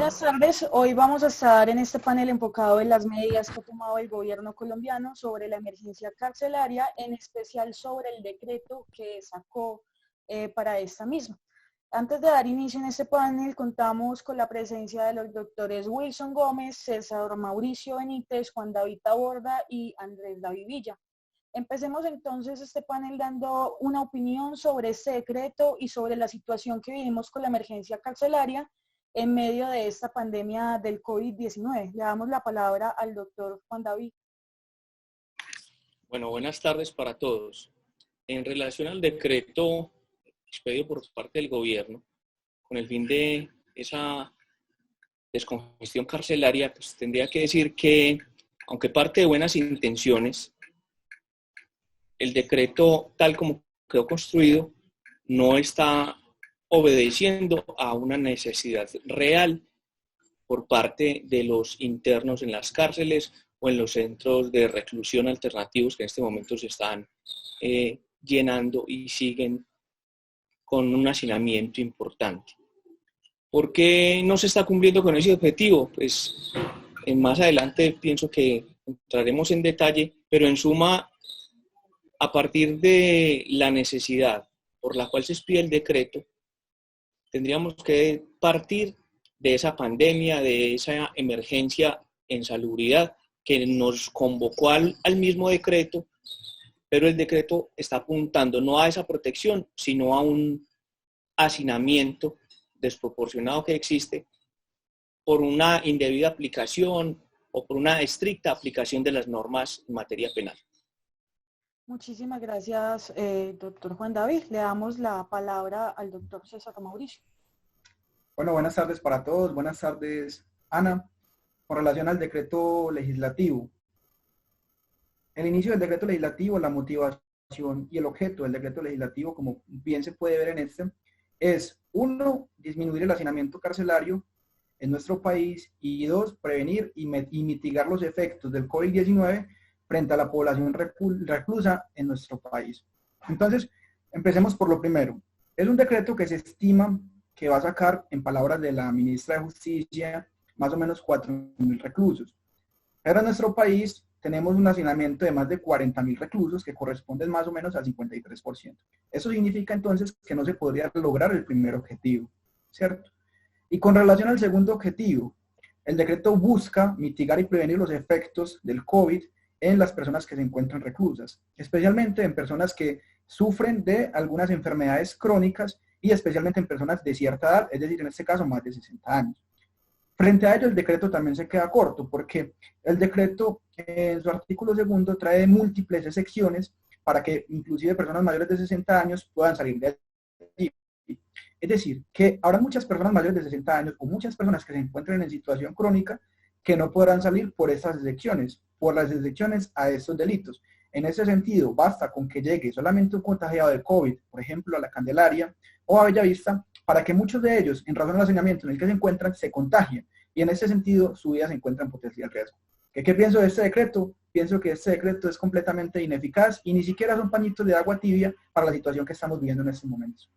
Buenas tardes, hoy vamos a estar en este panel enfocado en las medidas que ha tomado el gobierno colombiano sobre la emergencia carcelaria, en especial sobre el decreto que sacó para esta misma. Antes de dar inicio en este panel, contamos con la presencia de los doctores Wilson Gómez, César Mauricio Benítez, Juan David Taborda y Andrés David Villa. Empecemos entonces este panel dando una opinión sobre este decreto y sobre la situación que vivimos con la emergencia carcelaria en medio de esta pandemia del COVID-19. Le damos la palabra al doctor Juan David. Bueno, buenas tardes para todos. En relación al decreto expedido por parte del gobierno, con el fin de esa descongestión carcelaria, pues tendría que decir que, aunque parte de buenas intenciones, el decreto tal como quedó construido no está obedeciendo a una necesidad real por parte de los internos en las cárceles o en los centros de reclusión alternativos que en este momento se están llenando y siguen con un hacinamiento importante. ¿Por qué no se está cumpliendo con ese objetivo? Pues más adelante pienso que entraremos en detalle, pero en suma, a partir de la necesidad por la cual se expide el decreto, tendríamos que partir de esa pandemia, de esa emergencia en salubridad que nos convocó al mismo decreto, pero el decreto está apuntando no a esa protección, sino a un hacinamiento desproporcionado que existe por una indebida aplicación o por una estricta aplicación de las normas en materia penal. Muchísimas gracias, doctor Juan David. Le damos la palabra al doctor César Mauricio. Bueno, buenas tardes para todos. Buenas tardes, Ana. Con relación al decreto legislativo. El inicio del decreto legislativo, la motivación y el objeto del decreto legislativo, como bien se puede ver en este, es 1, disminuir el hacinamiento carcelario en nuestro país y 2, prevenir y mitigar los efectos del COVID-19 frente a la población reclusa en nuestro país. Entonces, empecemos por lo primero. Es un decreto que se estima que va a sacar, en palabras de la ministra de Justicia, más o menos 4.000 reclusos. Pero en nuestro país tenemos un hacinamiento de más de 40.000 reclusos, que corresponden más o menos al 53%. Eso significa entonces que no se podría lograr el primer objetivo, ¿cierto? Y con relación al segundo objetivo, el decreto busca mitigar y prevenir los efectos del COVID en las personas que se encuentran reclusas, especialmente en personas que sufren de algunas enfermedades crónicas y especialmente en personas de cierta edad, es decir, en este caso más de 60 años. Frente a ello, el decreto también se queda corto, porque el decreto en su artículo 2 trae múltiples excepciones para que inclusive personas mayores de 60 años puedan salir de allí. Es decir, que habrá muchas personas mayores de 60 años o muchas personas que se encuentren en situación crónica que no podrán salir por estas excepciones, por las excepciones a estos delitos. En ese sentido, basta con que llegue solamente un contagiado de COVID, por ejemplo, a la Candelaria o a Bellavista, para que muchos de ellos, en razón del hacinamiento en el que se encuentran, se contagien. Y en ese sentido, su vida se encuentra en potencial riesgo. ¿Qué pienso de este decreto? Pienso que este decreto es completamente ineficaz y ni siquiera son pañitos de agua tibia para la situación que estamos viviendo en estos momentos.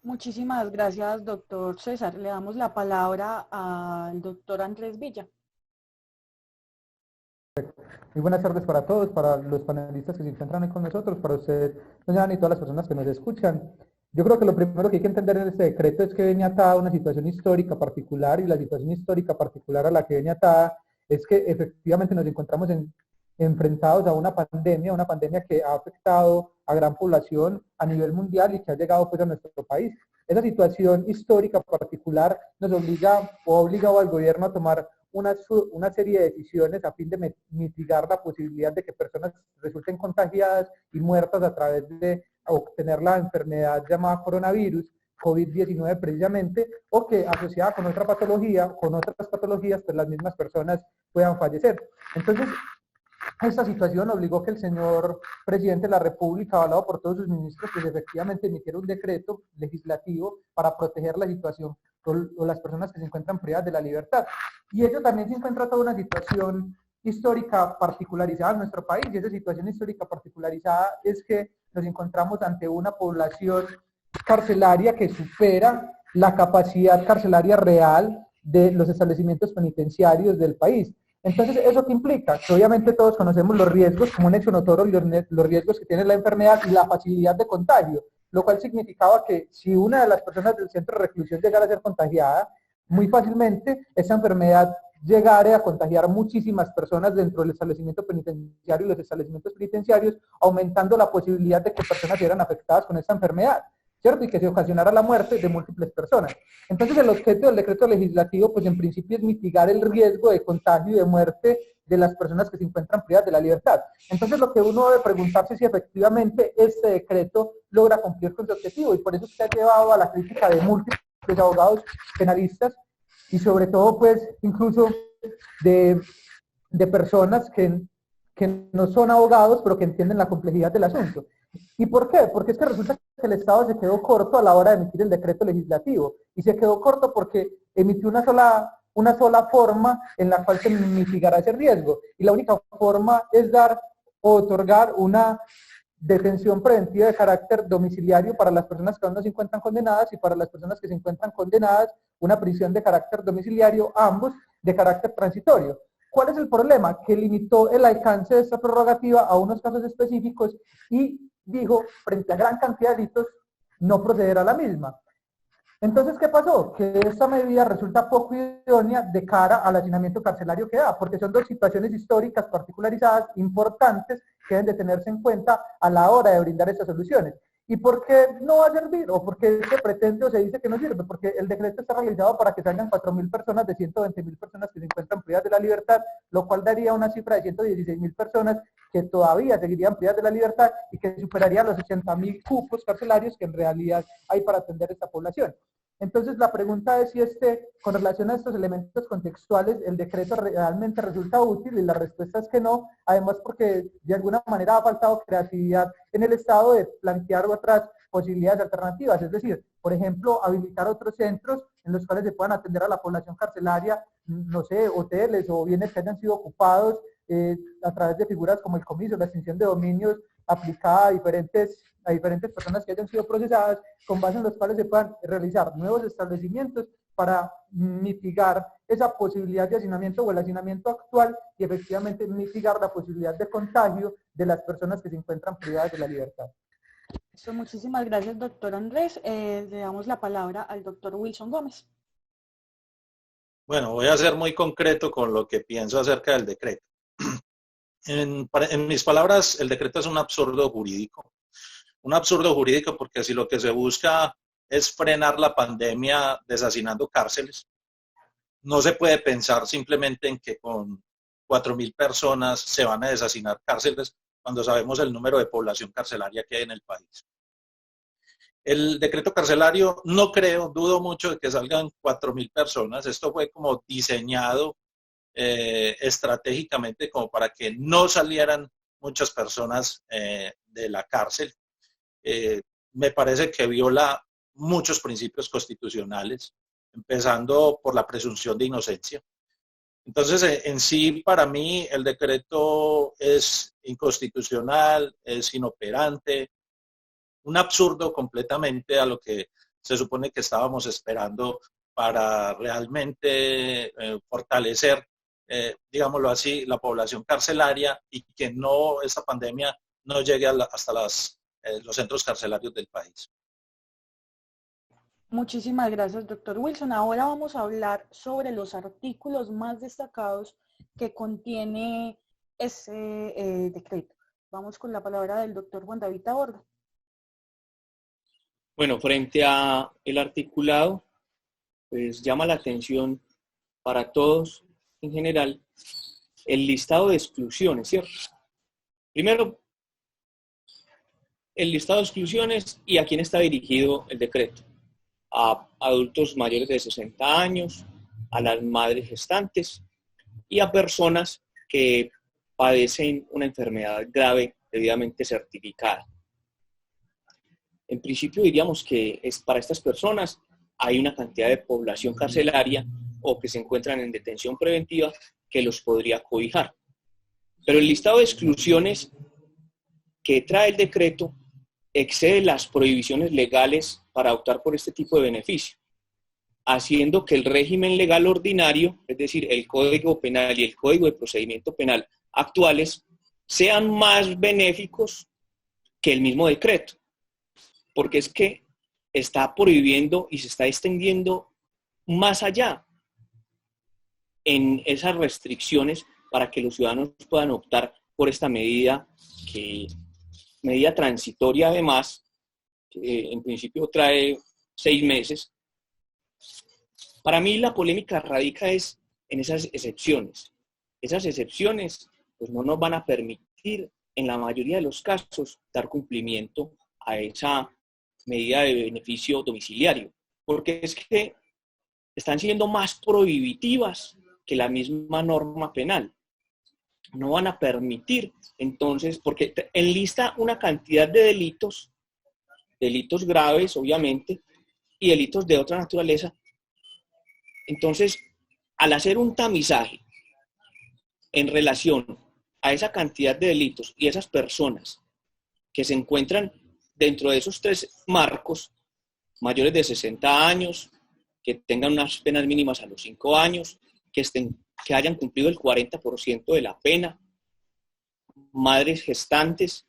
Muchísimas gracias, doctor César. Le damos la palabra al doctor Andrés Villa. Muy buenas tardes para todos, para los panelistas que se encuentran hoy con nosotros, para usted, doña Ana, y todas las personas que nos escuchan. Yo creo que lo primero que hay que entender en este decreto es que viene atada a una situación histórica particular, y la situación histórica particular a la que viene atada es que efectivamente nos encontramos enfrentados a una pandemia que ha afectado a gran población a nivel mundial y que ha llegado pues a nuestro país. Esa situación histórica particular nos obliga o ha obligado al gobierno a tomar una serie de decisiones a fin de mitigar la posibilidad de que personas resulten contagiadas y muertas a través de obtener la enfermedad llamada coronavirus, COVID-19 precisamente, o que asociada con otra patología, con otras patologías, pues las mismas personas puedan fallecer. Entonces, esta situación obligó que el señor presidente de la República, avalado por todos sus ministros, pues efectivamente emitiera un decreto legislativo para proteger la situación o las personas que se encuentran privadas de la libertad. Y ello también se encuentra toda una situación histórica particularizada en nuestro país, y esa situación histórica particularizada es que nos encontramos ante una población carcelaria que supera la capacidad carcelaria real de los establecimientos penitenciarios del país. Entonces, ¿eso qué implica? Que obviamente todos conocemos los riesgos, como un hecho notorio, los riesgos que tiene la enfermedad y la facilidad de contagio, lo cual significaba que si una de las personas del centro de reclusión llegara a ser contagiada, muy fácilmente esa enfermedad llegara a contagiar muchísimas personas dentro del establecimiento penitenciario y los establecimientos penitenciarios, aumentando la posibilidad de que personas fueran afectadas con esta enfermedad, ¿cierto? Y que se ocasionara la muerte de múltiples personas. Entonces, el objeto del decreto legislativo, pues en principio es mitigar el riesgo de contagio y de muerte de las personas que se encuentran privadas de la libertad. Entonces, lo que uno debe preguntarse es si efectivamente este decreto logra cumplir con su objetivo, y por eso se ha llevado a la crítica de múltiples abogados penalistas, y sobre todo, pues, incluso de personas que no son abogados, pero que entienden la complejidad del asunto. ¿Y por qué? Porque es que resulta que el Estado se quedó corto a la hora de emitir el decreto legislativo, y se quedó corto porque emitió una sola forma en la cual se mitigará ese riesgo, y la única forma es dar o otorgar una detención preventiva de carácter domiciliario para las personas que aún no se encuentran condenadas, y para las personas que se encuentran condenadas, una prisión de carácter domiciliario, ambos de carácter transitorio. ¿Cuál es el problema? Que limitó el alcance de esta prerrogativa a unos casos específicos y dijo, frente a gran cantidad de delitos, no procederá a la misma. Entonces, ¿qué pasó? Que esta medida resulta poco idónea de cara al hacinamiento carcelario que da, porque son dos situaciones históricas particularizadas, importantes, que deben de tenerse en cuenta a la hora de brindar estas soluciones. ¿Y por qué no va a servir? ¿O por qué se pretende o se dice que no sirve? Porque el decreto está realizado para que salgan 4.000 personas de 120.000 personas que se encuentran privadas de la libertad, lo cual daría una cifra de 116.000 personas que todavía seguirían privadas de la libertad y que superaría los 80.000 cupos carcelarios que en realidad hay para atender esta población. Entonces, la pregunta es si con relación a estos elementos contextuales, el decreto realmente resulta útil, y la respuesta es que no, además porque de alguna manera ha faltado creatividad en el Estado de plantear otras posibilidades alternativas, es decir, por ejemplo, habilitar otros centros en los cuales se puedan atender a la población carcelaria, no sé, hoteles o bienes que hayan sido ocupados a través de figuras como el comiso, la extinción de dominios aplicada a diferentes personas que hayan sido procesadas, con base en los cuales se puedan realizar nuevos establecimientos para mitigar esa posibilidad de hacinamiento o el hacinamiento actual, y efectivamente mitigar la posibilidad de contagio de las personas que se encuentran privadas de la libertad. Muchísimas gracias, doctor Andrés. Le damos la palabra al doctor Wilson Gómez. Bueno, voy a ser muy concreto con lo que pienso acerca del decreto. En mis palabras, el decreto es un absurdo jurídico. Un absurdo jurídico porque si lo que se busca es frenar la pandemia deshacinando cárceles, no se puede pensar simplemente en que con 4.000 personas se van a deshacinar cárceles cuando sabemos el número de población carcelaria que hay en el país. El decreto carcelario, no creo, dudo mucho de que salgan 4.000 personas. Esto fue como diseñado estratégicamente como para que no salieran muchas personas de la cárcel. Me parece que viola muchos principios constitucionales, empezando por la presunción de inocencia. Entonces, en sí, para mí, el decreto es inconstitucional, es inoperante, un absurdo completamente a lo que se supone que estábamos esperando para realmente fortalecer, digámoslo así, la población carcelaria, y que esta pandemia no llegue hasta los centros carcelarios del país. Muchísimas gracias, doctor Wilson. Ahora vamos a hablar sobre los artículos más destacados que contiene ese decreto. Vamos con la palabra del doctor Juan David Taborda. Bueno, frente a el articulado, pues llama la atención para todos en general el listado de exclusiones, ¿cierto? Primero, el listado de exclusiones y a quién está dirigido el decreto. A adultos mayores de 60 años, a las madres gestantes y a personas que padecen una enfermedad grave debidamente certificada. En principio diríamos que para estas personas hay una cantidad de población carcelaria o que se encuentran en detención preventiva que los podría cobijar. Pero el listado de exclusiones que trae el decreto excede las prohibiciones legales para optar por este tipo de beneficio. haciendo que el régimen legal ordinario, es decir, el Código Penal y el Código de Procedimiento Penal actuales, sean más benéficos que el mismo decreto. Porque es que está prohibiendo y se está extendiendo más allá en esas restricciones para que los ciudadanos puedan optar por esta medida, medida transitoria además, que en principio trae 6 meses. Para mí la polémica radica es en esas excepciones. Esas excepciones pues no nos van a permitir en la mayoría de los casos dar cumplimiento a esa medida de beneficio domiciliario, porque es que están siendo más prohibitivas que la misma norma penal. No van a permitir, entonces, porque enlista una cantidad de delitos graves, obviamente, y delitos de otra naturaleza. Entonces, al hacer un tamizaje en relación a esa cantidad de delitos y esas personas que se encuentran dentro de esos 3 marcos, mayores de 60 años, que tengan unas penas mínimas a los 5 años, que hayan cumplido el 40% de la pena, madres gestantes.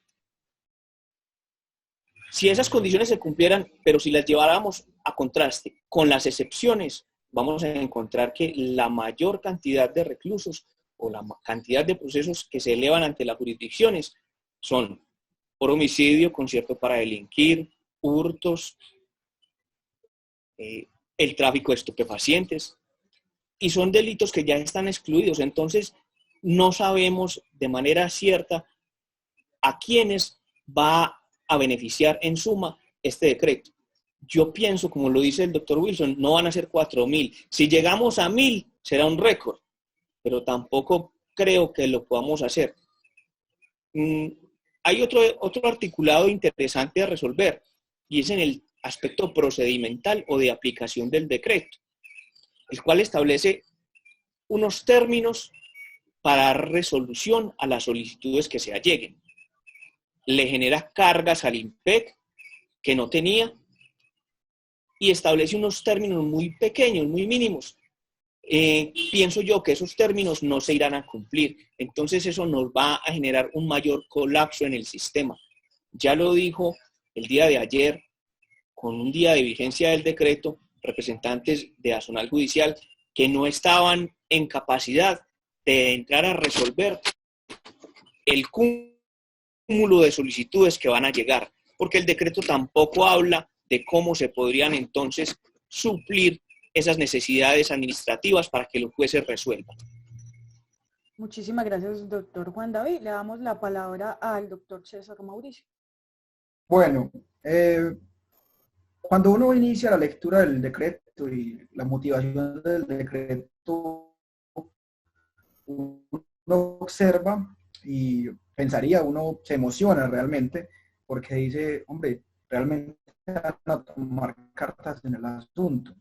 Si esas condiciones se cumplieran, pero si las lleváramos a contraste con las excepciones, vamos a encontrar que la mayor cantidad de reclusos o la cantidad de procesos que se elevan ante las jurisdicciones son por homicidio, concierto para delinquir, hurtos, el tráfico de estupefacientes, y son delitos que ya están excluidos. Entonces, no sabemos de manera cierta a quiénes va a beneficiar en suma este decreto. Yo pienso, como lo dice el doctor Wilson, no van a ser 4.000. Si llegamos a 1.000, será un récord, pero tampoco creo que lo podamos hacer. Hay otro articulado interesante a resolver, y es en el aspecto procedimental o de aplicación del decreto, el cual establece unos términos para dar resolución a las solicitudes que se alleguen. Le genera cargas al IMPEC que no tenía y establece unos términos muy pequeños, muy mínimos. Pienso yo que esos términos no se irán a cumplir. Entonces eso nos va a generar un mayor colapso en el sistema. Ya lo dijo el día de ayer, con un día de vigencia del decreto, representantes de Azonal Judicial que no estaban en capacidad de entrar a resolver el cúmulo de solicitudes que van a llegar, porque el decreto tampoco habla de cómo se podrían entonces suplir esas necesidades administrativas para que los jueces resuelvan. Muchísimas gracias, doctor Juan David. Le damos la palabra al doctor César Mauricio. Bueno, cuando uno inicia la lectura del decreto y la motivación del decreto, uno observa y pensaría, uno se emociona realmente, porque dice, hombre, realmente van a tomar cartas en el asunto.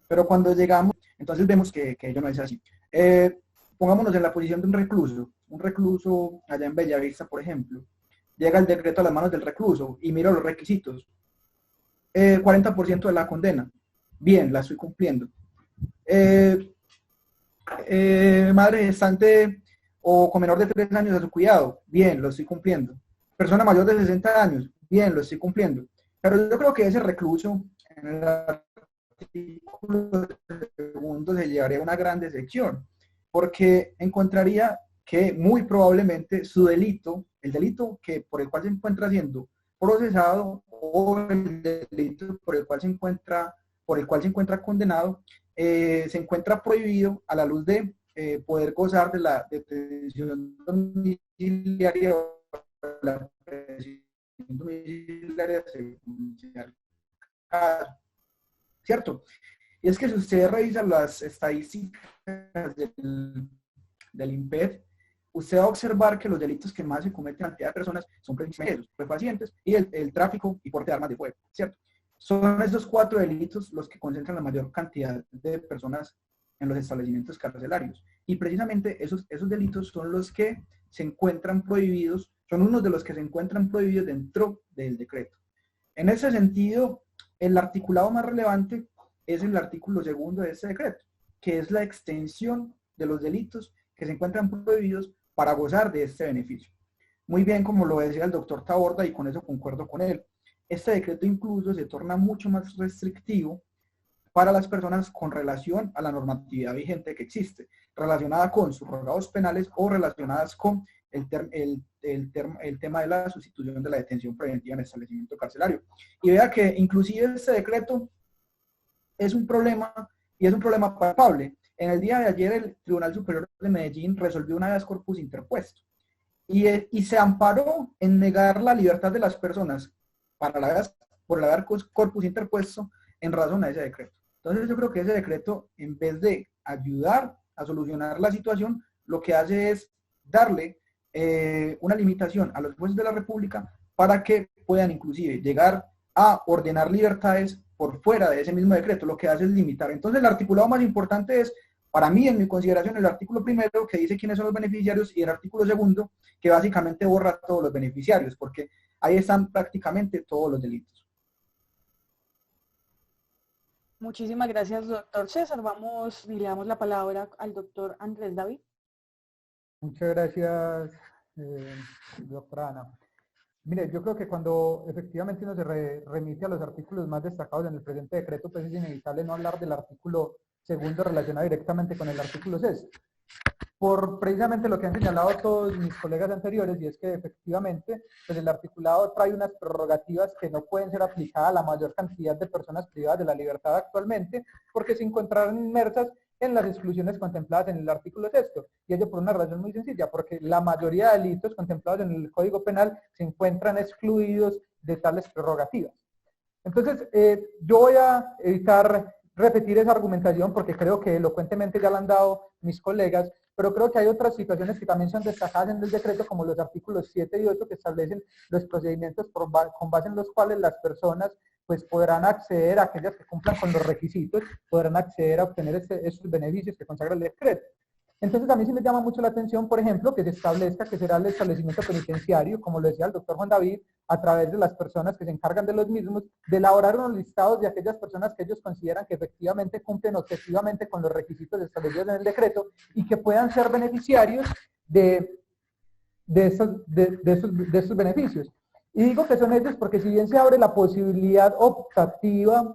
Pero cuando llegamos, entonces vemos que ello no es así. Pongámonos en la posición de un recluso allá en Bellavista, por ejemplo. Llega el decreto a las manos del recluso y mira los requisitos. 40% de la condena. Bien, la estoy cumpliendo. Madre gestante o con menor de 3 años a su cuidado. Bien, lo estoy cumpliendo. Persona mayor de 60 años. Bien, lo estoy cumpliendo. Pero yo creo que ese recluso, en el artículo segundo, se llevaría una gran decepción, porque encontraría que muy probablemente su delito, el delito por el cual se encuentra siendo procesado o el delito por el cual se encuentra condenado, se encuentra prohibido a la luz de poder gozar de la detención domiciliaria o la detención domiciliaria ¿cierto? Y es que si usted revisa las estadísticas del IMPED, usted va a observar que los delitos que más se cometen ante personas son precisamente estupefacientes y el tráfico y porte de armas de fuego, ¿cierto? Son esos 4 delitos los que concentran la mayor cantidad de personas en los establecimientos carcelarios. Y precisamente esos delitos son los que se encuentran prohibidos, son unos de los que se encuentran prohibidos dentro del decreto. En ese sentido, el articulado más relevante es el artículo 2 de este decreto, que es la extensión de los delitos que se encuentran prohibidos para gozar de este beneficio. Muy bien, como lo decía el doctor Taborda, y con eso concuerdo con él, este decreto incluso se torna mucho más restrictivo para las personas con relación a la normatividad vigente que existe, relacionada con subrogados penales o relacionadas con el tema de la sustitución de la detención preventiva en el establecimiento carcelario. Y vea que inclusive este decreto es un problema, y es un problema palpable. En el día de ayer el Tribunal Superior de Medellín resolvió un habeas corpus interpuesto y se amparó en negar la libertad de las personas por el habeas corpus interpuesto en razón a ese decreto. Entonces yo creo que ese decreto, en vez de ayudar a solucionar la situación, lo que hace es darle una limitación a los jueces de la República para que puedan inclusive llegar a ordenar libertades por fuera de ese mismo decreto. Lo que hace es limitar. Entonces el articulado más importante es, para mí, en mi consideración, el artículo primero, que dice quiénes son los beneficiarios, y el artículo segundo, que básicamente borra a todos los beneficiarios, porque ahí están prácticamente todos los delitos. Muchísimas gracias, doctor César. Vamos y le damos la palabra al doctor Andrés David. Muchas gracias, doctora Ana. Mire, yo creo que cuando efectivamente uno se remite a los artículos más destacados en el presente decreto, pues es inevitable no hablar del artículo segundo relacionado directamente con el artículo 6. Por precisamente lo que han señalado todos mis colegas anteriores, y es que efectivamente pues el articulado trae unas prerrogativas que no pueden ser aplicadas a la mayor cantidad de personas privadas de la libertad actualmente, porque se encontrarán inmersas en las exclusiones contempladas en el artículo 6, y ello por una razón muy sencilla, porque la mayoría de delitos contemplados en el Código Penal se encuentran excluidos de tales prerrogativas. Entonces, yo voy a evitar repetir esa argumentación porque creo que elocuentemente ya la han dado mis colegas, pero creo que hay otras situaciones que también son destacadas en el decreto, como los artículos 7 y 8, que establecen los procedimientos con base en los cuales las personas pues podrán acceder, a aquellas que cumplan con los requisitos, podrán acceder a obtener esos beneficios que consagra el decreto. Entonces a mí sí me llama mucho la atención, por ejemplo, que se establezca que será el establecimiento penitenciario, como lo decía el doctor Juan David, a través de las personas que se encargan de los mismos, de elaborar unos listados de aquellas personas que ellos consideran que efectivamente cumplen objetivamente con los requisitos establecidos en el decreto y que puedan ser beneficiarios de esos beneficios. Y digo que son ellos porque si bien se abre la posibilidad optativa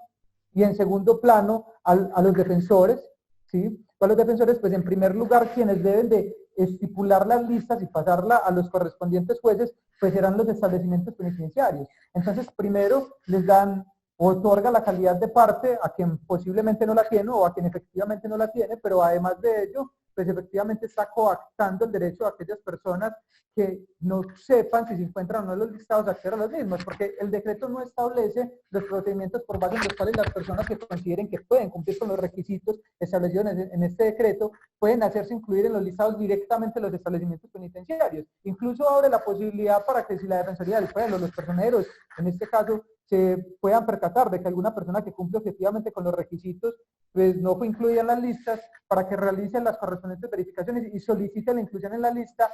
y en segundo plano a los defensores, ¿sí? A los defensores, pues en primer lugar quienes deben de estipular las listas y pasarla a los correspondientes jueces, pues serán los establecimientos penitenciarios. Entonces primero les dan o otorga la calidad de parte a quien posiblemente no la tiene o a quien efectivamente no la tiene, pero además de ello, pues efectivamente está coactando el derecho de aquellas personas que no sepan si se encuentran o no en los listados a acceder a los mismos, porque el decreto no establece los procedimientos por base en los cuales las personas que consideren que pueden cumplir con los requisitos establecidos en este decreto pueden hacerse incluir en los listados directamente los establecimientos penitenciarios. Incluso abre la posibilidad para que si la Defensoría del Pueblo, los personeros, en este caso, se puedan percatar de que alguna persona que cumple objetivamente con los requisitos pues no fue incluida en las listas, para que realicen las correspondientes verificaciones y solicite la inclusión en la lista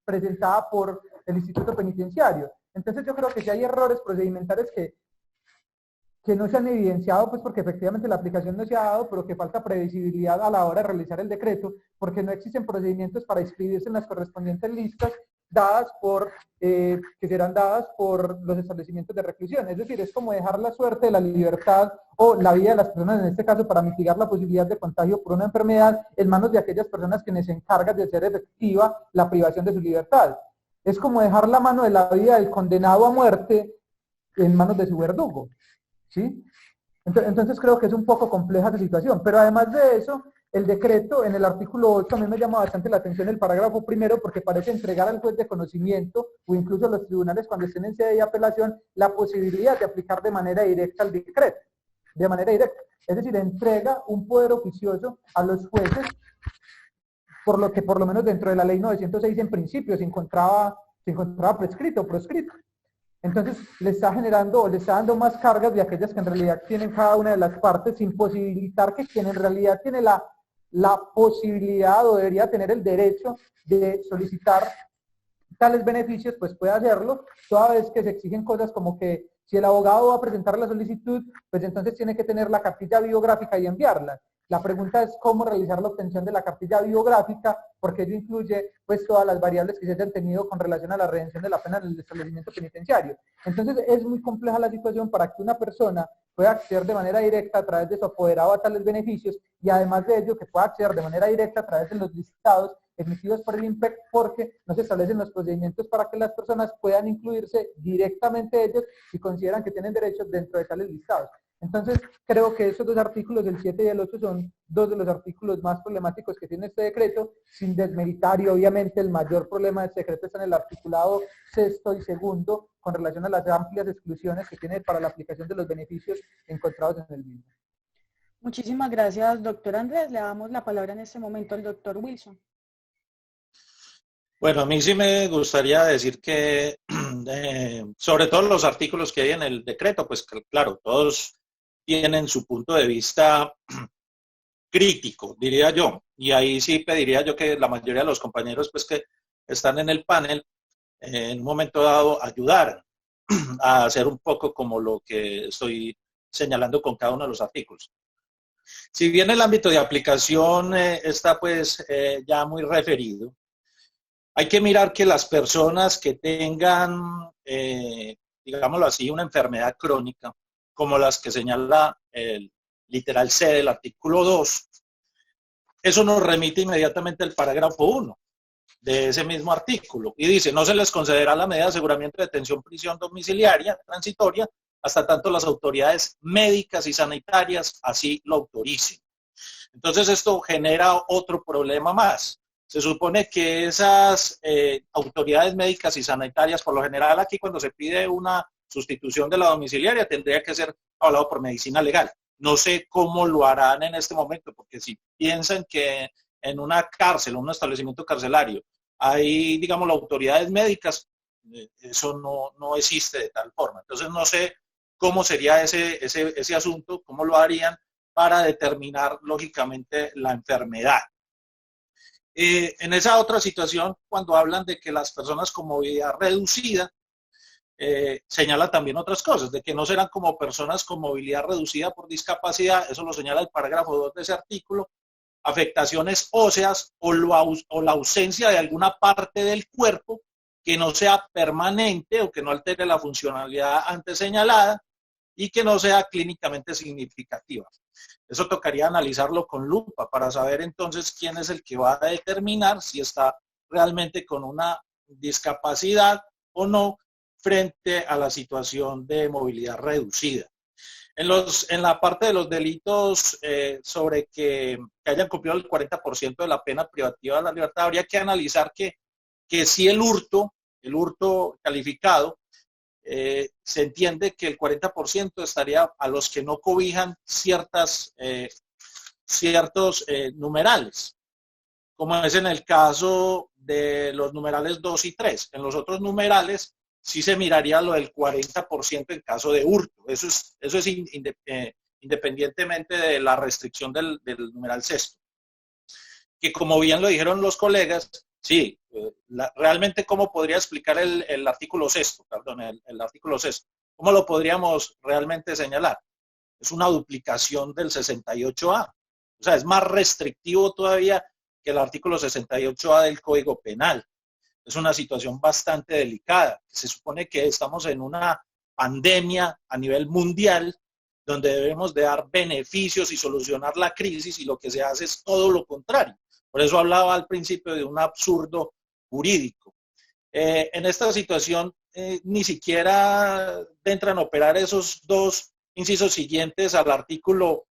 presentada por el Instituto Penitenciario. Entonces yo creo que si hay errores procedimentales que no se han evidenciado, pues porque efectivamente la aplicación no se ha dado, pero que falta previsibilidad a la hora de realizar el decreto, porque no existen procedimientos para inscribirse en las correspondientes listas dadas que serán dadas por los establecimientos de reclusión. Es decir, es como dejar la suerte de la libertad o la vida de las personas, en este caso para mitigar la posibilidad de contagio por una enfermedad, en manos de aquellas personas que se encargan de hacer efectiva la privación de su libertad. Es como dejar la mano de la vida del condenado a muerte en manos de su verdugo, ¿sí? Entonces creo que es un poco compleja esa situación, pero además de eso, el decreto en el artículo 8 a mí me llama bastante la atención el parágrafo primero porque parece entregar al juez de conocimiento o incluso a los tribunales cuando estén en sede de apelación la posibilidad de aplicar de manera directa el decreto, de manera directa. Es decir, entrega un poder oficioso a los jueces, por lo que por lo menos dentro de la ley 906 en principio se encontraba prescrito o proscrito. Entonces le está generando o le está dando más cargas de aquellas que en realidad tienen cada una de las partes, sin posibilitar que quien en realidad tiene la posibilidad o debería tener el derecho de solicitar tales beneficios, pues puede hacerlo, toda vez que se exigen cosas como que Si el abogado va a presentar la solicitud, pues entonces tiene que tener la cartilla biográfica y enviarla. La pregunta es cómo realizar la obtención de la cartilla biográfica, porque ello incluye pues todas las variables que se hayan tenido con relación a la redención de la pena en el establecimiento penitenciario. Entonces es muy compleja la situación para que una persona pueda acceder de manera directa a través de su apoderado a tales beneficios y además de ello que pueda acceder de manera directa a través de los listados emitidos por el INPEC, porque no se establecen los procedimientos para que las personas puedan incluirse directamente ellos si consideran que tienen derechos dentro de tales listados. Entonces, creo que esos dos artículos, el 7 y el 8, son dos de los artículos más problemáticos que tiene este decreto, sin desmeritar, y obviamente el mayor problema de este decreto está en el articulado 6 y 2, con relación a las amplias exclusiones que tiene para la aplicación de los beneficios encontrados en el mismo. Muchísimas gracias, doctor Andrés. Le damos la palabra en este momento al doctor Wilson. Bueno, a mí sí me gustaría decir que sobre todo los artículos que hay en el decreto, pues claro, todos tienen su punto de vista crítico, diría yo, y ahí sí pediría yo que la mayoría de los compañeros pues que están en el panel en un momento dado ayudar a hacer un poco como lo que estoy señalando con cada uno de los artículos. Si bien el ámbito de aplicación está pues ya muy referido, hay que mirar que las personas que tengan, digámoslo así, una enfermedad crónica, como las que señala el literal C del artículo 2, eso nos remite inmediatamente al parágrafo 1 de ese mismo artículo. Y dice, no se les concederá la medida de aseguramiento de detención prisión domiciliaria transitoria hasta tanto las autoridades médicas y sanitarias así lo autoricen. Entonces esto genera otro problema más. Se supone que esas autoridades médicas y sanitarias, por lo general aquí cuando se pide una sustitución de la domiciliaria, tendría que ser hablado por medicina legal. No sé cómo lo harán en este momento, porque si piensan que en una cárcel, un establecimiento carcelario, hay, digamos, las autoridades médicas, eso no existe de tal forma. Entonces no sé cómo sería ese asunto, cómo lo harían para determinar, lógicamente, la enfermedad. En esa otra situación, cuando hablan de que las personas con movilidad reducida, señala también otras cosas, de que no serán como personas con movilidad reducida por discapacidad, eso lo señala el parágrafo 2 de ese artículo, afectaciones óseas o la ausencia de alguna parte del cuerpo que no sea permanente o que no altere la funcionalidad antes señalada y que no sea clínicamente significativa. Eso tocaría analizarlo con lupa para saber entonces quién es el que va a determinar si está realmente con una discapacidad o no frente a la situación de movilidad reducida. En la parte de los delitos sobre que hayan cumplido el 40% de la pena privativa de la libertad, habría que analizar que si el hurto calificado, se entiende que el 40% estaría a los que no cobijan ciertos numerales, como es en el caso de los numerales 2 y 3. En los otros numerales sí se miraría lo del 40% en caso de hurto. Eso es independientemente de la restricción del numeral sexto. Que como bien lo dijeron los colegas, sí, realmente cómo podría explicar el artículo sexto, perdón, el artículo sexto. ¿Cómo lo podríamos realmente señalar? Es una duplicación del 68A. O sea, es más restrictivo todavía que el artículo 68A del Código Penal. Es una situación bastante delicada. Se supone que estamos en una pandemia a nivel mundial donde debemos de dar beneficios y solucionar la crisis y lo que se hace es todo lo contrario. Por eso hablaba al principio de un absurdo jurídico. En esta situación ni siquiera entran a operar esos dos incisos siguientes al artículo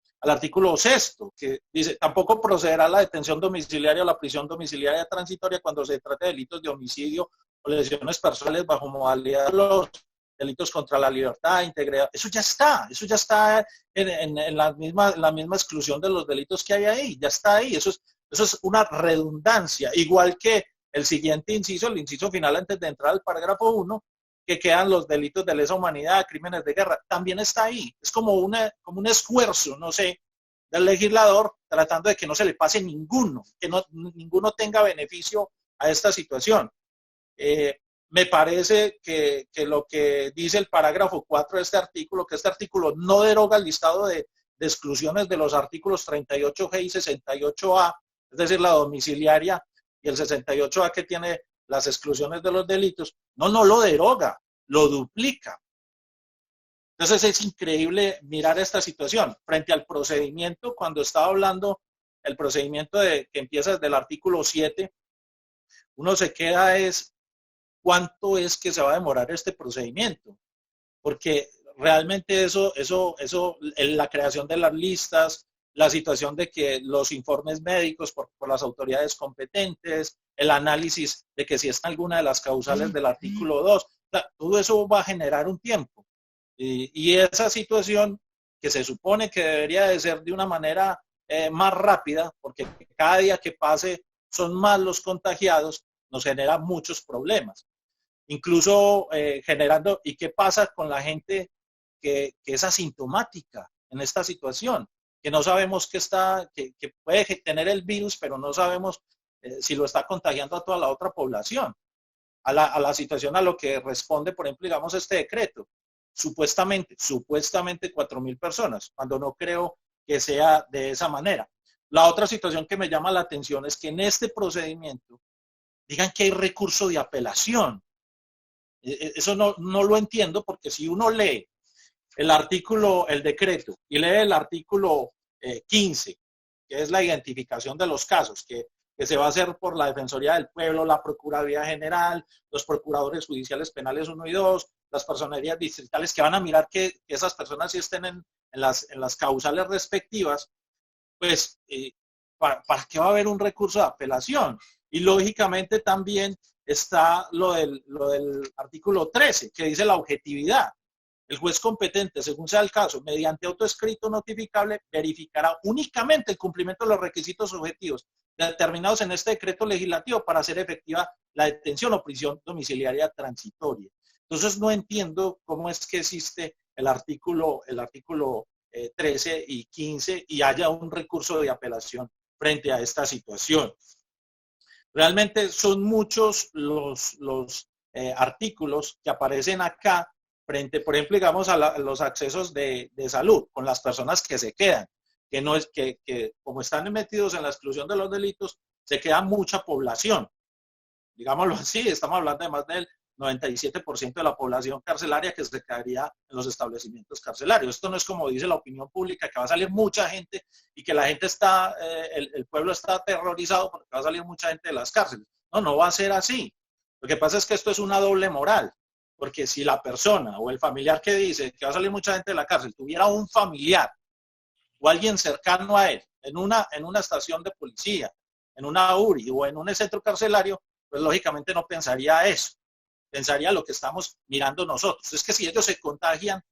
sexto, que dice, tampoco procederá la detención domiciliaria o la prisión domiciliaria transitoria cuando se trate de delitos de homicidio o lesiones personales bajo modalidad de los delitos contra la libertad, integridad. Eso ya está en la misma exclusión de los delitos que hay ahí, ya está ahí. Eso es una redundancia, igual que el siguiente inciso, el inciso final antes de entrar al parágrafo 1, que quedan los delitos de lesa humanidad, crímenes de guerra, también está ahí. Es como un esfuerzo, no sé, del legislador tratando de que no se le pase ninguno, que ninguno tenga beneficio a esta situación. me parece que lo que dice el parágrafo 4 de este artículo, que este artículo no deroga el listado de exclusiones de los artículos 38G y 68A, es decir, la domiciliaria y el 68A que tiene las exclusiones de los delitos, no lo deroga, lo duplica. Entonces es increíble mirar esta situación frente al procedimiento. Cuando estaba hablando el procedimiento que empieza desde el artículo 7, uno se queda ¿cuánto es que se va a demorar este procedimiento? Porque realmente la creación de las listas, la situación de que los informes médicos por las autoridades competentes, el análisis de que si está alguna de las causales del artículo 2, todo eso va a generar un tiempo. Y esa situación que se supone que debería de ser de una manera más rápida, porque cada día que pase son más los contagiados, nos genera muchos problemas. Incluso generando, ¿y qué pasa con la gente que es asintomática en esta situación? Que no sabemos que puede tener el virus, pero no sabemos si lo está contagiando a toda la otra población. A la situación a lo que responde, por ejemplo, digamos, este decreto. Supuestamente 4.000 personas, cuando no creo que sea de esa manera. La otra situación que me llama la atención es que en este procedimiento digan que hay recurso de apelación. Eso no lo entiendo, porque si uno lee el decreto, y lee el artículo 15, que es la identificación de los casos, que se va a hacer por la Defensoría del Pueblo, la Procuraduría General, los procuradores judiciales penales 1 y 2, las personerías distritales, que van a mirar que esas personas sí estén en las causales respectivas, pues, ¿para qué va a haber un recurso de apelación? Y lógicamente también está lo del artículo 13, que dice la objetividad. El juez competente, según sea el caso, mediante autoescrito notificable, verificará únicamente el cumplimiento de los requisitos objetivos determinados en este decreto legislativo para hacer efectiva la detención o prisión domiciliaria transitoria. Entonces no entiendo cómo es que existe el artículo 13 y 15 y haya un recurso de apelación frente a esta situación. Realmente son muchos los artículos que aparecen acá frente, por ejemplo, digamos, a los accesos de salud con las personas que se quedan, que no es que como están metidos en la exclusión de los delitos, se queda mucha población. Digámoslo así, estamos hablando de más del 97% de la población carcelaria que se quedaría en los establecimientos carcelarios. Esto no es como dice la opinión pública, que va a salir mucha gente y que la gente el pueblo está aterrorizado porque va a salir mucha gente de las cárceles. No va a ser así. Lo que pasa es que esto es una doble moral, porque si la persona o el familiar que dice que va a salir mucha gente de la cárcel tuviera un familiar o alguien cercano a él en una estación de policía, en una URI o en un centro carcelario, pues lógicamente no pensaría eso. Pensaría lo que estamos mirando nosotros. Es que si ellos se contagian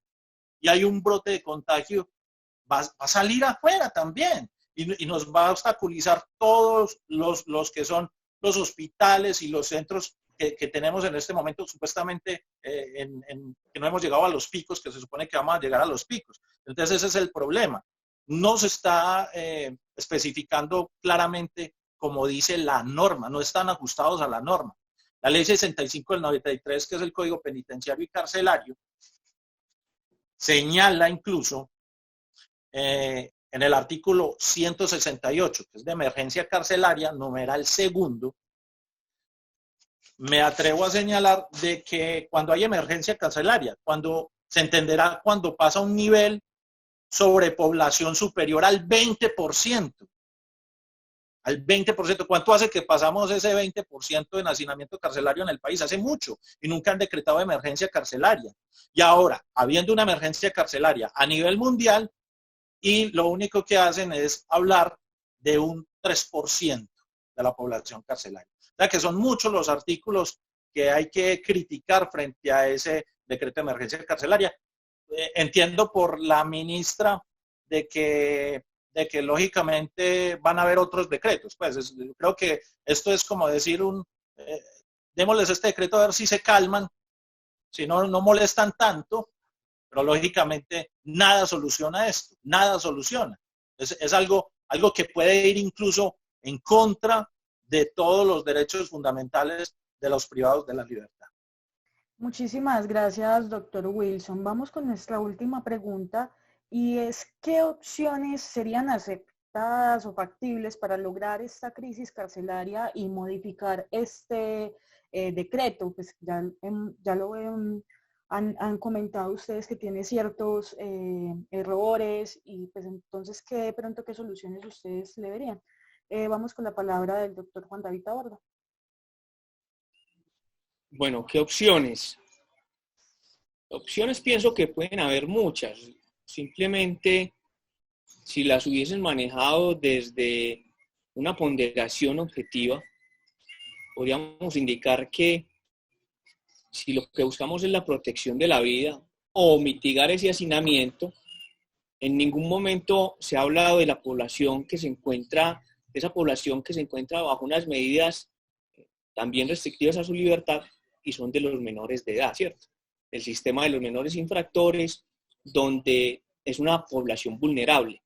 y hay un brote de contagio, va a salir afuera también y nos va a obstaculizar todos los que son los hospitales y los centros que tenemos en este momento, supuestamente que no hemos llegado a los picos, que se supone que vamos a llegar a los picos. Entonces ese es el problema. No se está especificando claramente como dice la norma, no están ajustados a la norma. La ley 65 del 93, que es el Código Penitenciario y Carcelario, señala incluso en el artículo 168, que es de emergencia carcelaria, numeral segundo, me atrevo a señalar de que cuando hay emergencia carcelaria, cuando se entenderá cuando pasa un nivel sobrepoblación superior al 20%. Al 20%. ¿Cuánto hace que pasamos ese 20% de hacinamiento carcelario en el país? Hace mucho y nunca han decretado emergencia carcelaria. Y ahora, habiendo una emergencia carcelaria a nivel mundial, y lo único que hacen es hablar de un 3% de la población carcelaria. O sea que son muchos los artículos que hay que criticar frente a ese decreto de emergencia carcelaria. Entiendo por la ministra de que lógicamente van a haber otros decretos. Pues creo que esto es como decir démosles este decreto a ver si se calman, si no molestan tanto, pero lógicamente nada soluciona esto, nada soluciona. Es algo que puede ir incluso en contra de todos los derechos fundamentales de los privados de la libertad. Muchísimas gracias, doctor Wilson. Vamos con nuestra última pregunta y es, ¿qué opciones serían aceptadas o factibles para lograr esta crisis carcelaria y modificar este decreto? Pues ya lo han comentado ustedes que tiene ciertos errores y pues entonces, ¿qué soluciones ustedes le verían? Vamos con la palabra del doctor Juan David Taborda. Bueno, ¿qué opciones? Opciones pienso que pueden haber muchas. Simplemente, si las hubiesen manejado desde una ponderación objetiva, podríamos indicar que si lo que buscamos es la protección de la vida o mitigar ese hacinamiento, en ningún momento se ha hablado de la población que se encuentra, de esa población que se encuentra bajo unas medidas también restrictivas a su libertad y son de los menores de edad, ¿cierto? El sistema de los menores infractores, donde es una población vulnerable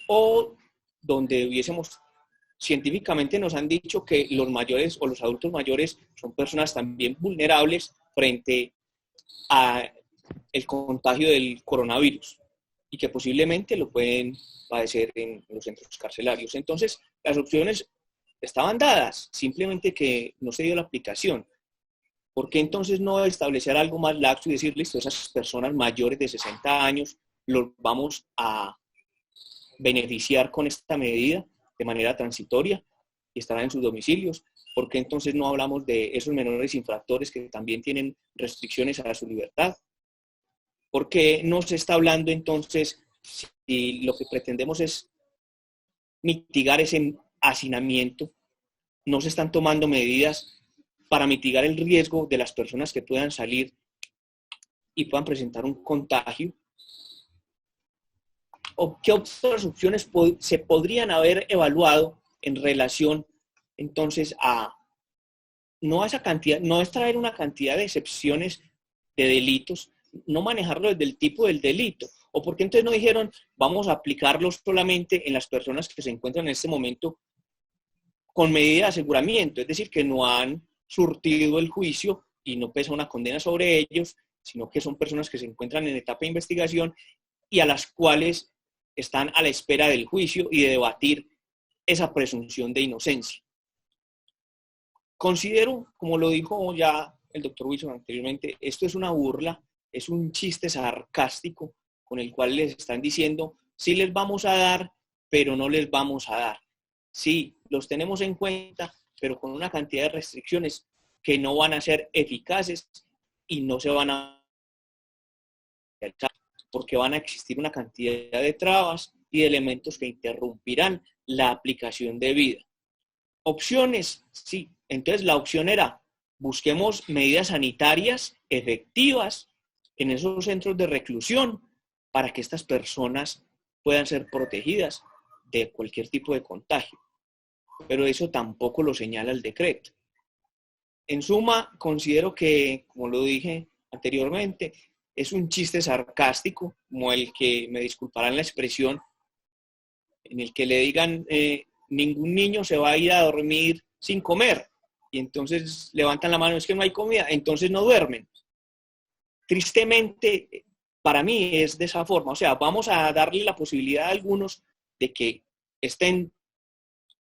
o donde científicamente nos han dicho que los mayores o los adultos mayores son personas también vulnerables frente a el contagio del coronavirus y que posiblemente lo pueden padecer en los centros carcelarios. Entonces, las opciones estaban dadas, simplemente que no se dio la aplicación. ¿Por qué entonces no establecer algo más laxo y decir, listo, esas personas mayores de 60 años los vamos a beneficiar con esta medida de manera transitoria y estarán en sus domicilios? ¿Por qué entonces no hablamos de esos menores infractores que también tienen restricciones a su libertad? ¿Por qué no se está hablando entonces, si lo que pretendemos es mitigar ese hacinamiento, no se están tomando medidas para mitigar el riesgo de las personas que puedan salir y puedan presentar un contagio? ¿O qué otras opciones se podrían haber evaluado en relación entonces a esa cantidad, no es traer una cantidad de excepciones de delitos, no manejarlo desde el tipo del delito? ¿O por qué entonces no dijeron, vamos a aplicarlo solamente en las personas que se encuentran en este momento con medida de aseguramiento? Es decir, que no han surtido el juicio y no pesa una condena sobre ellos, sino que son personas que se encuentran en etapa de investigación y a las cuales están a la espera del juicio y de debatir esa presunción de inocencia. Considero, como lo dijo ya el doctor Wilson anteriormente, esto es una burla, es un chiste sarcástico con el cual les están diciendo, sí les vamos a dar, pero no les vamos a dar. Sí, los tenemos en cuenta, pero con una cantidad de restricciones que no van a ser eficaces y no se van a alcanzar, porque van a existir una cantidad de trabas y de elementos que interrumpirán la aplicación debida. Opciones, sí. Entonces la opción era, busquemos medidas sanitarias efectivas en esos centros de reclusión para que estas personas puedan ser protegidas de cualquier tipo de contagio. Pero eso tampoco lo señala el decreto. En suma, considero que, como lo dije anteriormente, es un chiste sarcástico, como el que, me disculparán la expresión, en el que le digan, ningún niño se va a ir a dormir sin comer, y entonces levantan la mano, es que no hay comida, entonces no duermen. Tristemente, para mí es de esa forma, o sea, vamos a darle la posibilidad a algunos de que estén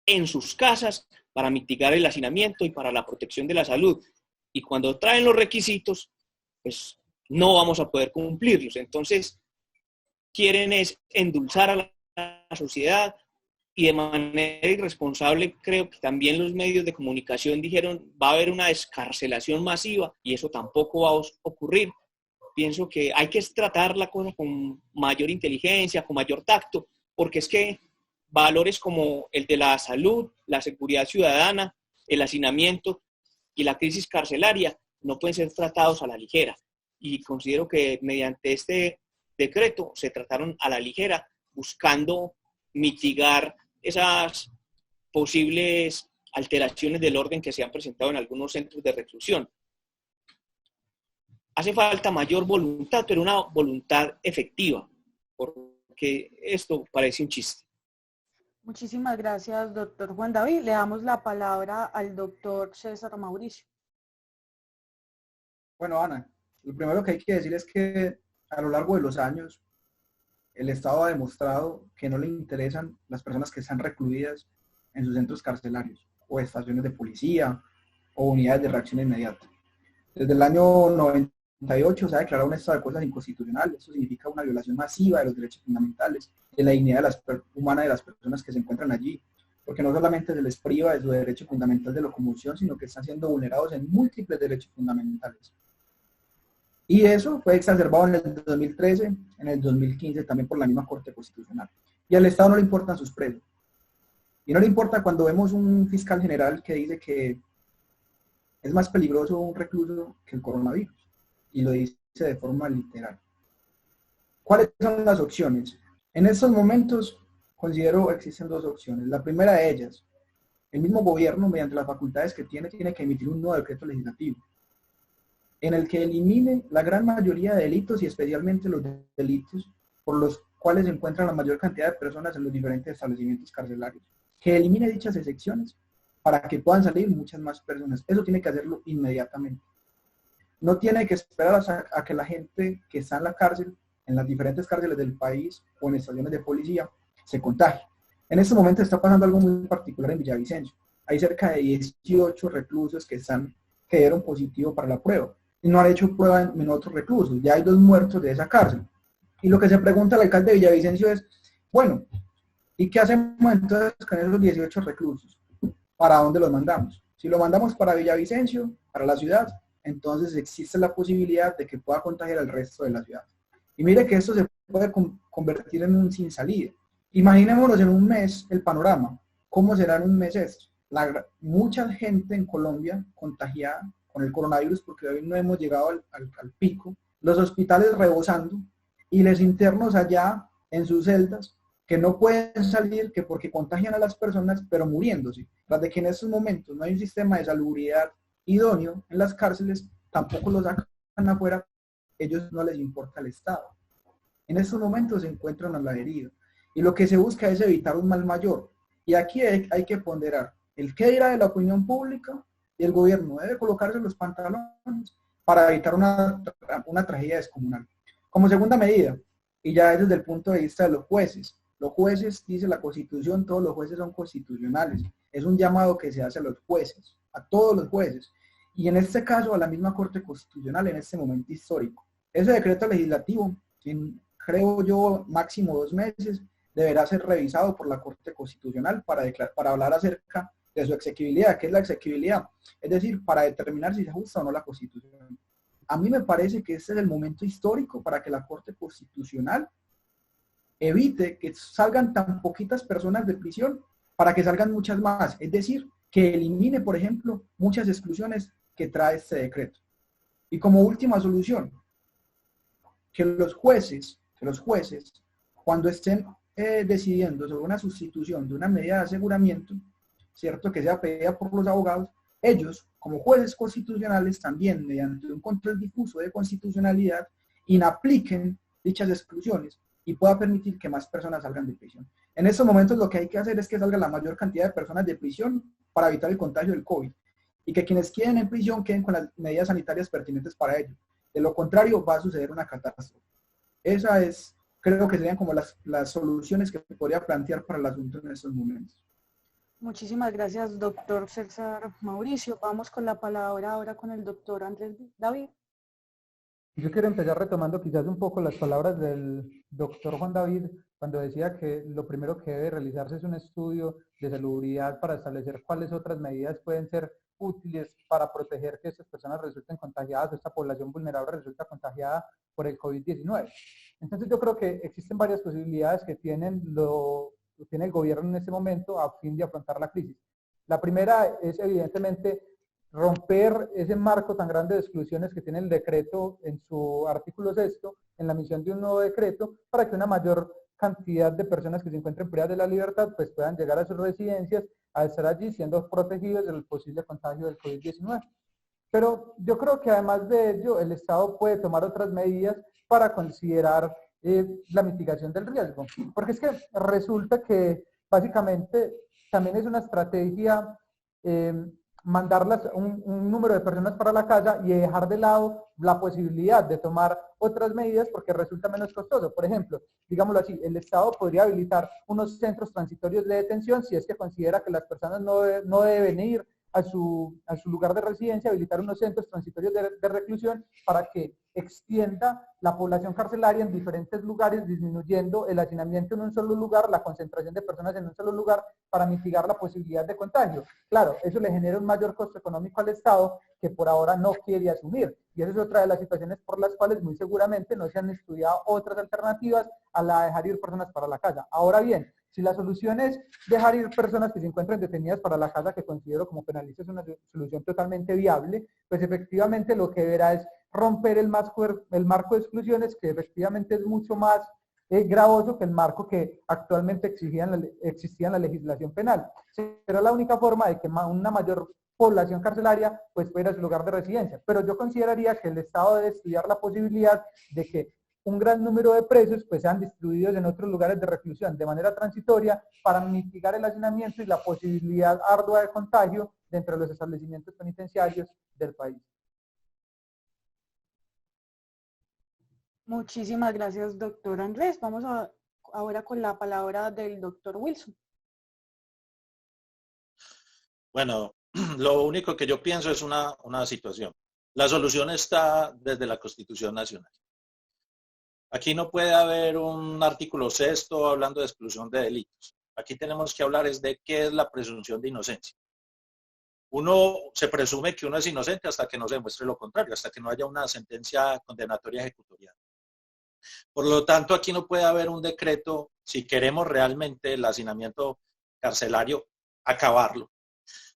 en sus casas para mitigar el hacinamiento y para la protección de la salud, y cuando traen los requisitos, pues no vamos a poder cumplirlos. Entonces, quieren es endulzar a la sociedad y de manera irresponsable creo que también los medios de comunicación dijeron va a haber una descarcelación masiva y eso tampoco va a ocurrir. Pienso que hay que tratar la cosa con mayor inteligencia, con mayor tacto, porque es que valores como el de la salud, la seguridad ciudadana, el hacinamiento y la crisis carcelaria no pueden ser tratados a la ligera. Y considero que mediante este decreto se trataron a la ligera, buscando mitigar esas posibles alteraciones del orden que se han presentado en algunos centros de reclusión. Hace falta mayor voluntad, pero una voluntad efectiva, porque esto parece un chiste. Muchísimas gracias, doctor Juan David. Le damos la palabra al doctor César Mauricio. Bueno, Ana, lo primero que hay que decir es que a lo largo de los años el Estado ha demostrado que no le interesan las personas que están recluidas en sus centros carcelarios o estaciones de policía o unidades de reacción inmediata. Desde el año 98 se ha declarado un estado de cosas inconstitucional. Eso significa una violación masiva de los derechos fundamentales, de la dignidad humana de las personas que se encuentran allí, porque no solamente se les priva de su derecho fundamental de locomoción, sino que están siendo vulnerados en múltiples derechos fundamentales. Y eso fue exacerbado en el 2013, en el 2015 también por la misma Corte Constitucional. Y al Estado no le importan sus presos. Y no le importa cuando vemos un fiscal general que dice que es más peligroso un recluso que el coronavirus. Y lo dice de forma literal. ¿Cuáles son las opciones? En estos momentos considero existen dos opciones. La primera de ellas, el mismo gobierno, mediante las facultades que tiene que emitir un nuevo decreto legislativo en el que elimine la gran mayoría de delitos y especialmente los delitos por los cuales se encuentran la mayor cantidad de personas en los diferentes establecimientos carcelarios. Que elimine dichas excepciones para que puedan salir muchas más personas. Eso tiene que hacerlo inmediatamente. No tiene que esperar a que la gente que está en la cárcel, en las diferentes cárceles del país o en estaciones de policía, se contagie. En este momento está pasando algo muy particular en Villavicencio. Hay cerca de 18 reclusos que dieron positivo para la prueba y no han hecho prueba en otros reclusos. Ya hay 2 muertos de esa cárcel. Y lo que se pregunta al alcalde de Villavicencio es, bueno, ¿y qué hacemos entonces con esos 18 reclusos? ¿Para dónde los mandamos? Si lo mandamos para Villavicencio, para la ciudad, entonces existe la posibilidad de que pueda contagiar al resto de la ciudad. Y mire que esto se puede convertir en un sin salida. Imaginémonos en un mes el panorama. ¿Cómo será en un mes esto? Mucha gente en Colombia contagiada con el coronavirus porque hoy no hemos llegado al pico. Los hospitales rebosando y los internos allá en sus celdas que no pueden salir que porque contagian a las personas pero muriéndose. Tras de que en estos momentos no hay un sistema de salubridad idóneo en las cárceles, tampoco los sacan afuera, a ellos no les importa el Estado. En estos momentos se encuentran a la herida. Y lo que se busca es evitar un mal mayor. Y aquí hay que ponderar el qué dirá de la opinión pública y el gobierno debe colocarse los pantalones para evitar una tragedia descomunal. Como segunda medida, y ya desde el punto de vista de los jueces, dice la Constitución, todos los jueces son constitucionales. Es un llamado que se hace a los jueces, a todos los jueces. Y en este caso a la misma Corte Constitucional en este momento histórico. Ese decreto legislativo, creo yo, máximo 2 meses, deberá ser revisado por la Corte Constitucional para hablar acerca de su exequibilidad. ¿Qué es la exequibilidad? Es decir, para determinar si se ajusta o no la Constitución. A mí me parece que este es el momento histórico para que la Corte Constitucional evite que salgan tan poquitas personas de prisión para que salgan muchas más. Es decir, que elimine, por ejemplo, muchas exclusiones que trae este decreto. Y como última solución, que los jueces, cuando estén decidiendo sobre una sustitución de una medida de aseguramiento, ¿cierto?, que sea pedida por los abogados, ellos, como jueces constitucionales, también mediante un control difuso de constitucionalidad, inapliquen dichas exclusiones y pueda permitir que más personas salgan de prisión. En estos momentos lo que hay que hacer es que salga la mayor cantidad de personas de prisión para evitar el contagio del COVID y que quienes queden en prisión queden con las medidas sanitarias pertinentes para ello. De lo contrario, va a suceder una catástrofe. Creo que serían como las soluciones que podría plantear para el asunto en estos momentos. Muchísimas gracias, doctor César Mauricio. Vamos con la palabra ahora con el doctor Andrés David. Yo quiero empezar retomando quizás un poco las palabras del doctor Juan David cuando decía que lo primero que debe realizarse es un estudio de salubridad para establecer cuáles otras medidas pueden ser útiles para proteger que estas personas resulten contagiadas o esta población vulnerable resulta contagiada por el COVID-19. Entonces yo creo que existen varias posibilidades que tiene el gobierno en este momento a fin de afrontar la crisis. La primera es evidentemente romper ese marco tan grande de exclusiones que tiene el decreto en su artículo 6 en la emisión de un nuevo decreto para que una mayor cantidad de personas que se encuentren privadas de la libertad pues puedan llegar a sus residencias a estar allí siendo protegidos del posible contagio del COVID-19. Pero yo creo que además de ello el Estado puede tomar otras medidas para considerar la mitigación del riesgo, porque es que resulta que básicamente también es una estrategia mandarlas un número de personas para la casa y dejar de lado la posibilidad de tomar otras medidas porque resulta menos costoso. Por ejemplo, digámoslo así, el Estado podría habilitar unos centros transitorios de detención si es que considera que las personas no deben ir a su lugar de residencia, habilitar unos centros transitorios de reclusión para que extienda la población carcelaria en diferentes lugares, disminuyendo el hacinamiento en un solo lugar, la concentración de personas en un solo lugar para mitigar la posibilidad de contagio. Claro, eso le genera un mayor costo económico al Estado que por ahora no quiere asumir. Y esa es otra de las situaciones por las cuales muy seguramente no se han estudiado otras alternativas a la de dejar ir personas para la casa. Ahora bien, si la solución es dejar ir personas que se encuentran detenidas para la casa, que considero como penalista es una solución totalmente viable, pues efectivamente lo que deberá es romper el marco de exclusiones, que efectivamente es mucho más gravoso que el marco que actualmente existía en la legislación penal. Será la única forma de que una mayor población carcelaria pues fuera a su lugar de residencia. Pero yo consideraría que el Estado debe estudiar la posibilidad de que un gran número de presos pues sean distribuidos en otros lugares de reclusión de manera transitoria para mitigar el hacinamiento y la posibilidad ardua de contagio dentro de los establecimientos penitenciarios del país. Muchísimas gracias, doctor Andrés. Vamos ahora con la palabra del doctor Wilson. Bueno, lo único que yo pienso es una situación. La solución está desde la Constitución Nacional. Aquí no puede haber un artículo sexto hablando de exclusión de delitos. Aquí tenemos que hablar es de qué es la presunción de inocencia. Uno se presume que uno es inocente hasta que no se demuestre lo contrario, hasta que no haya una sentencia condenatoria ejecutorial. Por lo tanto, aquí no puede haber un decreto, si queremos realmente el hacinamiento carcelario, acabarlo.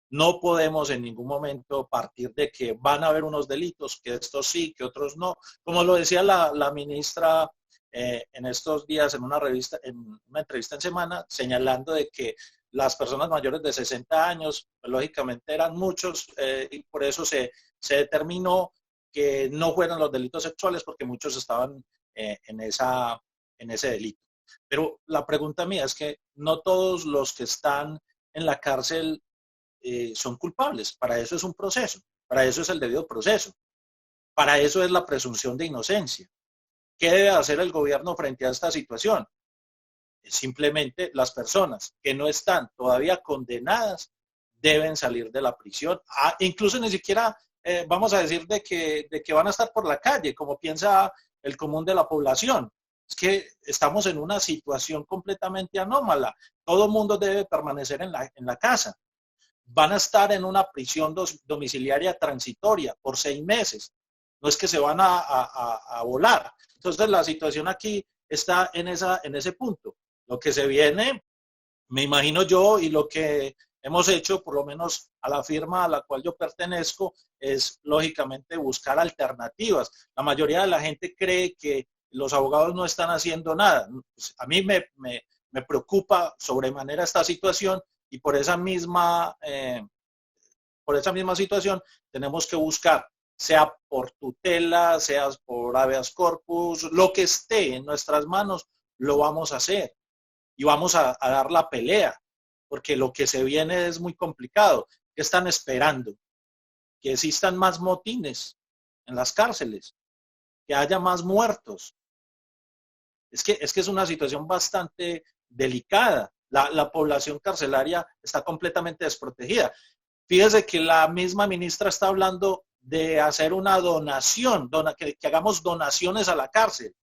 No podemos en ningún momento partir de que van a haber unos delitos, que estos sí, que otros no. Como lo decía la ministra en estos días en una entrevista en Semana, señalando de que las personas mayores de 60 años, pues, lógicamente eran muchos, y por eso se determinó que no fueran los delitos sexuales, porque muchos estaban en ese delito. Pero la pregunta mía es que no todos los que están en la cárcel son culpables. Para eso es un proceso, para eso es el debido proceso, para eso es la presunción de inocencia. ¿Qué debe hacer el gobierno frente a esta situación? Simplemente las personas que no están todavía condenadas deben salir de la prisión. Incluso ni siquiera vamos a decir de que van a estar por la calle, como piensa el común de la población. Es que estamos en una situación completamente anómala. Todo el mundo debe permanecer en la casa. Van a estar en una prisión domiciliaria transitoria por 6 meses. No es que se van a volar. Entonces la situación aquí está en ese punto. Lo que se viene, me imagino yo, y lo que hemos hecho, por lo menos a la firma a la cual yo pertenezco, es lógicamente buscar alternativas. La mayoría de la gente cree que los abogados no están haciendo nada. Pues a mí me preocupa sobremanera esta situación y por esa misma situación tenemos que buscar, sea por tutela, sea por habeas corpus, lo que esté en nuestras manos, lo vamos a hacer y vamos a dar la pelea, porque lo que se viene es muy complicado. ¿Qué están esperando? Que existan más motines en las cárceles, que haya más muertos. Es que es una situación bastante delicada. La población carcelaria está completamente desprotegida. Fíjese que la misma ministra está hablando de hacer una donación, que hagamos donaciones a la cárcel.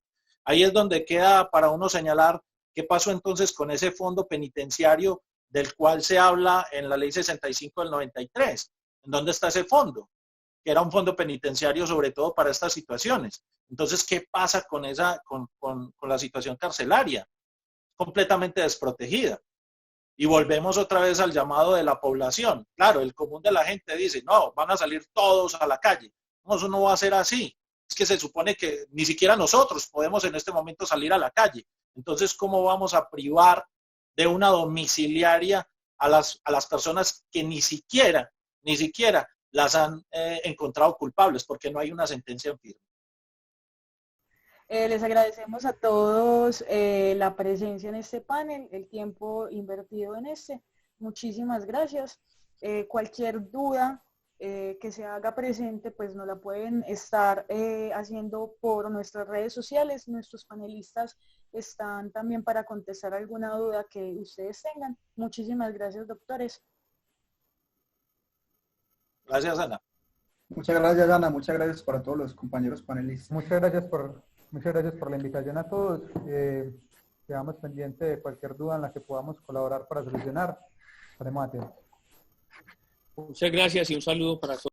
Ahí es donde queda para uno señalar qué pasó entonces con ese fondo penitenciario del cual se habla en la ley 65 del 93. ¿En dónde está ese fondo? Que era un fondo penitenciario sobre todo para estas situaciones. Entonces, ¿qué pasa con la situación carcelaria? Completamente desprotegida. Y volvemos otra vez al llamado de la población. Claro, el común de la gente dice, no, van a salir todos a la calle. No, eso no va a ser así. Es que se supone que ni siquiera nosotros podemos en este momento salir a la calle. Entonces, ¿cómo vamos a privar de una domiciliaria a las personas que ni siquiera las han encontrado culpables porque no hay una sentencia en firme? Les agradecemos a todos la presencia en este panel, el tiempo invertido en este. Muchísimas gracias. Cualquier duda que se haga presente, pues nos la pueden estar haciendo por nuestras redes sociales. Nuestros panelistas están también para contestar alguna duda que ustedes tengan. Muchísimas gracias, doctores. Gracias, Ana. Muchas gracias, Ana. Muchas gracias para todos los compañeros panelistas. Muchas gracias por la invitación a todos. Quedamos pendientes de cualquier duda en la que podamos colaborar para solucionar. Estaremos atentos. Muchas gracias y un saludo para todos.